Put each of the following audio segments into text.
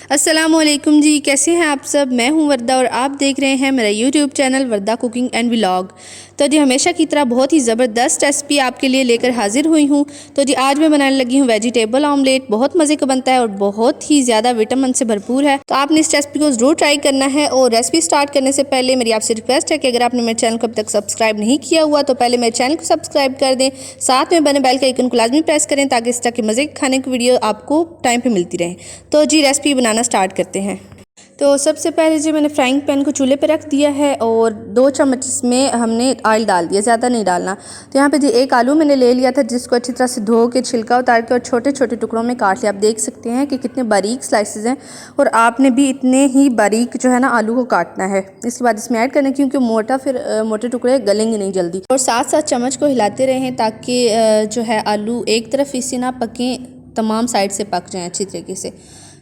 अस्सलामुअलैकुम जी, कैसे हैं आप सब। मैं हूं वर्दा और आप देख रहे हैं मेरा YouTube channel Warda cooking and vlog. तो जी हमेशा की तरह बहुत ही ज़बरदस्त रेसिपी आपके लिए लेकर हाजिर हुई हूं। तो जी आज मैं बनाने लगी हूं वेजिटेबल ऑमलेट। बहुत मज़े का बनता है और बहुत ही ज़्यादा विटामिन से भरपूर है। तो आपने इस रेसिपी को ज़रूर ट्राई करना है। और रेसिपी स्टार्ट करने से पहले मेरी आपसे रिक्वेस्ट है कि अगर आपने मेरे चैनल को अब तक सब्सक्राइब नहीं किया हुआ तो पहले मेरे चैनल को सब्सक्राइब कर दें, साथ में बने बेल के आइकन को लाजमी प्रेस करें ताकि इस तरह के मज़े खाने की वीडियो आपको टाइम पे मिलती रहे। तो जी रेसिपी बनाना स्टार्ट करते हैं। तो सबसे पहले जी मैंने फ्राइंग पैन को चूल्हे पे रख दिया है और 2 चम्मच इसमें हमने ऑयल डाल दिया, ज़्यादा नहीं डालना। तो यहाँ पे जी एक आलू मैंने ले लिया था जिसको अच्छी तरह से धो के छिलका उतार के और छोटे छोटे टुकड़ों में काट लिया। आप देख सकते हैं कि कितने बारीक स्लाइसेस हैं और आपने भी इतने ही बारीक जो है ना आलू को काटना है। इसके बाद इसमें ऐड करना क्योंकि मोटे टुकड़े गलेंगे नहीं जल्दी। और साथ साथ चम्मच को हिलाते रहें ताकि जो है आलू एक तरफ इसी ना पकें, तमाम साइड से पक जाएँ अच्छी तरीके से।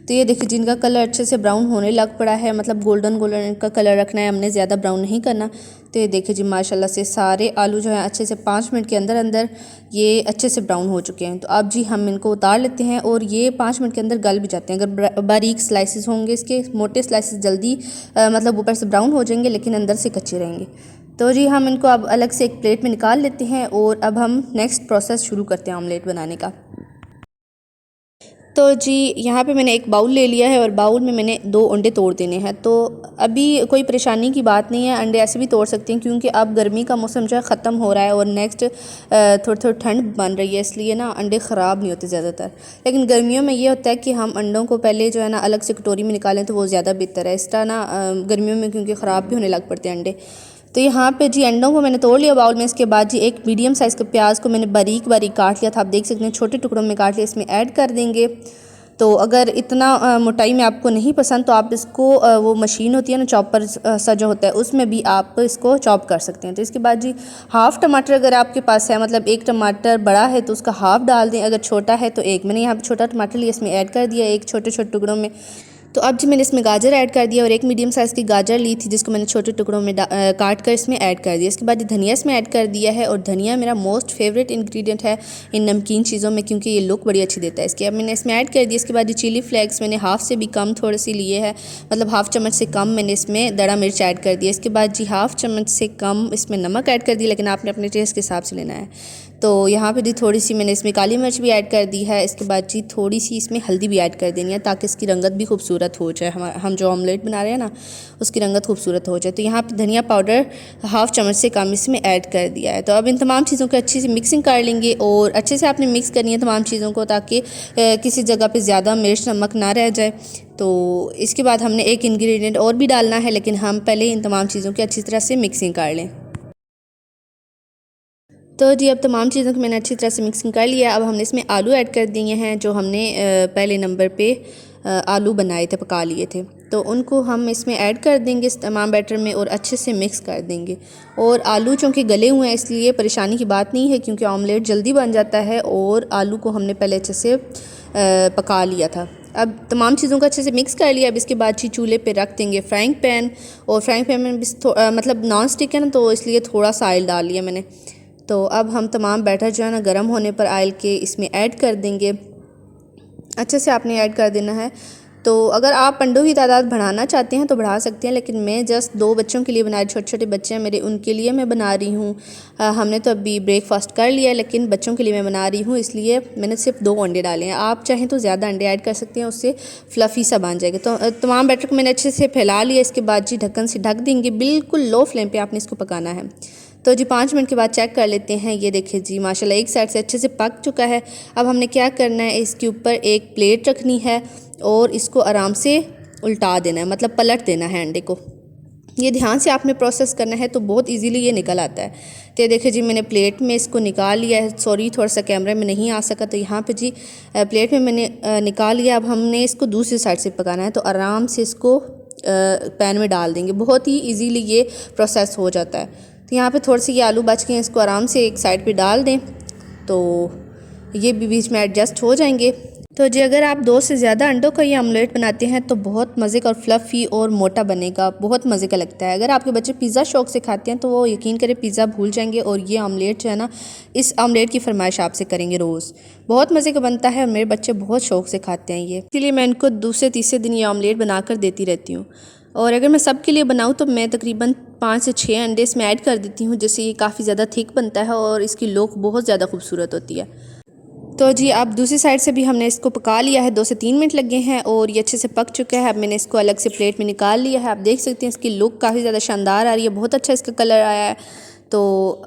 तो ये देखिए जिनका कलर अच्छे से ब्राउन होने लग पड़ा है, मतलब गोल्डन गोल्डन का कलर रखना है, हमने ज़्यादा ब्राउन नहीं करना। तो ये देखिए जी माशाल्लाह से सारे आलू जो है अच्छे से 5 मिनट के अंदर अंदर ये अच्छे से ब्राउन हो चुके हैं। तो अब जी हम इनको उतार लेते हैं और ये 5 मिनट के अंदर गल भी जाते हैं। अगर बारीक स्लाइसेस होंगे इसके, मोटे स्लाइसेस जल्दी मतलब ऊपर से ब्राउन हो जाएंगे लेकिन अंदर से कच्चे रहेंगे। तो जी हम इनको अब अलग से एक प्लेट में निकाल लेते हैं और अब हम नेक्स्ट प्रोसेस शुरू करते हैं ऑमलेट बनाने का। तो जी यहाँ पे मैंने एक बाउल ले लिया है और बाउल में मैंने 2 अंडे तोड़ देने हैं। तो अभी कोई परेशानी की बात नहीं है, अंडे ऐसे भी तोड़ सकते हैं क्योंकि अब गर्मी का मौसम जो है ख़त्म हो रहा है और नेक्स्ट थोड़ी थोड़ी ठंड बन रही है, इसलिए ना अंडे ख़राब नहीं होते ज़्यादातर। लेकिन गर्मियों में ये होता है कि हम अंडों को पहले जो है ना अलग से कटोरी में निकालें तो वो ज़्यादा बेहतर है। इस तरह ना गर्मियों में क्योंकि ख़राब भी होने लग पड़ते हैं अंडे। तो यहाँ पे जी अंडों को मैंने तोड़ लिया बाउल में। इसके बाद जी एक मीडियम साइज़ के प्याज को मैंने बारीक बारीक काट लिया था, आप देख सकते हैं छोटे टुकड़ों में काट लिया, इसमें ऐड कर देंगे। तो अगर इतना मोटाई में आपको नहीं पसंद तो आप इसको वो मशीन होती है ना चॉपर सा जो होता है उसमें भी आप इसको चॉप कर सकते हैं। तो इसके बाद जी हाफ़ टमाटर अगर आपके पास है, मतलब एक टमाटर बड़ा है तो उसका हाफ़ डाल दें, अगर छोटा है तो एक। मैंने यहाँ पे छोटा टमाटर लिया, इसमें ऐड कर दिया एक छोटे छोटे टुकड़ों में। तो अब जी मैंने इसमें गाजर ऐड कर दिया और एक मीडियम साइज़ की गाजर ली थी जिसको मैंने छोटे टुकड़ों में काट कर इसमें ऐड कर दिया। इसके बाद धनिया इसमें ऐड कर दिया है और धनिया मेरा मोस्ट फेवरेट इंग्रेडिएंट है इन नमकीन चीज़ों में क्योंकि ये लुक बड़ी अच्छी देता है इसकी। अब मैंने इसमें ऐड कर दिया। इसके बाद चिली फ्लेक्स मैंने हाफ़ से भी कम थोड़ी सी लिए है, मतलब हाफ़ चम्मच से कम मैंने इसमें दड़ा मिर्च ऐड कर दिया। इसके बाद जी हाफ़ चम्मच से कम इसमें नमक ऐड कर दिया, लेकिन आपने अपने टेस्ट के हिसाब से लेना है। तो यहाँ पे जी थोड़ी सी मैंने इसमें काली मिर्च भी ऐड कर दी है। इसके बाद जी थोड़ी सी इसमें हल्दी भी ऐड कर देनी है ताकि इसकी रंगत भी खूबसूरत हो जाए, हम जो ऑमलेट बना रहे हैं ना उसकी रंगत खूबसूरत हो जाए। तो यहाँ पे धनिया पाउडर हाफ़ चम्मच से कम इसमें ऐड कर दिया है। तो अब इन तमाम चीज़ों की अच्छी से मिक्सिंग कर लेंगे और अच्छे से आपने मिक्स करनी है तमाम चीज़ों को ताकि किसी जगह पर ज़्यादा मिर्च नमक ना रह जाए। तो इसके बाद हमने एक इंग्रेडिएंट और भी डालना है, लेकिन हम पहले इन तमाम चीज़ों की अच्छी तरह से मिक्सिंग कर लें। तो जी अब तमाम चीज़ों को मैंने अच्छी तरह से मिक्सिंग कर लिया। अब हमने इसमें आलू ऐड कर दिए हैं जो हमने पहले नंबर पे आलू बनाए थे, पका लिए थे। तो उनको हम इसमें ऐड कर देंगे इस तमाम बैटर में और अच्छे से मिक्स कर देंगे। और आलू चूँकि गले हुए हैं इसलिए परेशानी की बात नहीं है क्योंकि ऑमलेट जल्दी बन जाता है और आलू को हमने पहले अच्छे से पका लिया था। अब तमाम चीज़ों को अच्छे से मिक्स कर लिया। अब इसके बाद चूल्हे पे रख देंगे फ्राइंग पैन और फ्राइंग पैन में मतलब नॉन स्टिक है ना तो इसलिए थोड़ा सा ऑयल डाल लिया मैंने। तो अब हम तमाम बैटर जो है ना गर्म होने पर ऑयल के इसमें ऐड कर देंगे, अच्छे से आपने ऐड कर देना है। तो अगर आप अंडों की तादाद बढ़ाना चाहते हैं तो बढ़ा सकते हैं, लेकिन मैं जस्ट 2 बच्चों के लिए बना रही, छोटे छोटे बच्चे हैं मेरे, उनके लिए मैं बना रही हूँ। हमने तो अभी ब्रेकफास्ट कर लिया है लेकिन बच्चों के लिए मैं बना रही हूँ इसलिए मैंने सिर्फ 2 अंडे डाले हैं। आप चाहें तो ज़्यादा अंडे ऐड कर सकते हैं, उससे फ्लफ़ी सा बन जाएगा। तो तमाम बैटर को मैंने अच्छे से फैला लिया। इसके बाद जी ढक्कन से ढक देंगे, बिल्कुल लो फ्लेम पर आपने इसको पकाना है। तो जी 5 मिनट के बाद चेक कर लेते हैं। ये देखिए जी माशाल्लाह एक साइड से अच्छे से पक चुका है। अब हमने क्या करना है, इसके ऊपर एक प्लेट रखनी है और इसको आराम से उल्टा देना है, मतलब पलट देना है अंडे को। ये ध्यान से आपने प्रोसेस करना है तो बहुत इजीली ये निकल आता है। तो ये देखिए जी मैंने प्लेट में इसको निकाल लिया है। सॉरी थोड़ा सा कैमरे में नहीं आ सका, तो यहाँ पे जी प्लेट में मैंने निकाल लिया। अब हमने इसको दूसरी साइड से पकाना है, तो आराम से इसको पैन में डाल देंगे। बहुत ही ईजीली ये प्रोसेस हो जाता है। तो यहाँ पे थोड़े से ये आलू बच गए हैं, इसको आराम से एक साइड पे डाल दें तो ये भी बीच में एडजस्ट हो जाएंगे। तो जी अगर आप 2 से ज़्यादा अंडों का ये ऑमलेट बनाते हैं तो बहुत मज़े का और फ्लफ़ी और मोटा बनेगा, बहुत मज़े का लगता है। अगर आपके बच्चे पिज़्ज़ा शौक़ से खाते हैं तो वो यकीन करें पिज़्ज़ा भूल जाएंगे और ये ऑमलेट जो है ना, इस ऑमलेट की फरमाइश आपसे करेंगे रोज़। बहुत मज़े का बनता है और मेरे बच्चे बहुत शौक़ से खाते हैं ये, इसीलिए मैं इनको दूसरे तीसरे दिन ये ऑमलेट बना कर देती रहती हूँ। और अगर मैं सब के लिए बनाऊँ तो मैं तकरीबन 5 से 6 अंडे इसमें ऐड कर देती हूँ, जिससे ये काफ़ी ज़्यादा थिक बनता है और इसकी लुक बहुत ज़्यादा खूबसूरत होती है। तो जी अब दूसरी साइड से भी हमने इसको पका लिया है, 2 से 3 मिनट लगे हैं और ये अच्छे से पक चुका है। अब मैंने इसको अलग से प्लेट में निकाल लिया है। आप देख सकते हैं इसकी लुक काफ़ी ज़्यादा शानदार आ रही है, बहुत अच्छा इसका कलर आया है। तो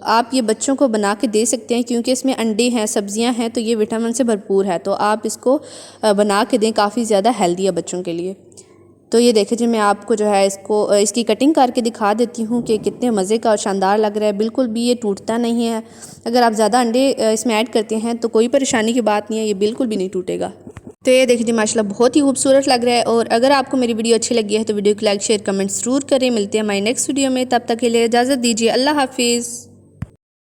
आप ये बच्चों को बना के दे सकते हैं क्योंकि इसमें अंडे हैं, सब्जियां हैं, तो ये विटामिन से भरपूर है। तो आप इसको बना के दें, काफ़ी ज़्यादा हेल्दी है बच्चों के लिए। तो ये देखें जी मैं आपको जो है इसकी कटिंग करके दिखा देती हूँ कि कितने मज़े का और शानदार लग रहा है। बिल्कुल भी ये टूटता नहीं है। अगर आप ज़्यादा अंडे इसमें ऐड करते हैं तो कोई परेशानी की बात नहीं है, ये बिल्कुल भी नहीं टूटेगा। तो ये देखिए जी माशाल्लाह बहुत ही खूबसूरत लग रहा है। और अगर आपको मेरी वीडियो अच्छी लगी है तो वीडियो को लाइक शेयर कमेंट ज़रूर करें। मिलते हैं हमारी नेक्स्ट वीडियो में, तब तक के लिए इजाज़त दीजिए। अल्लाह हाफिज़।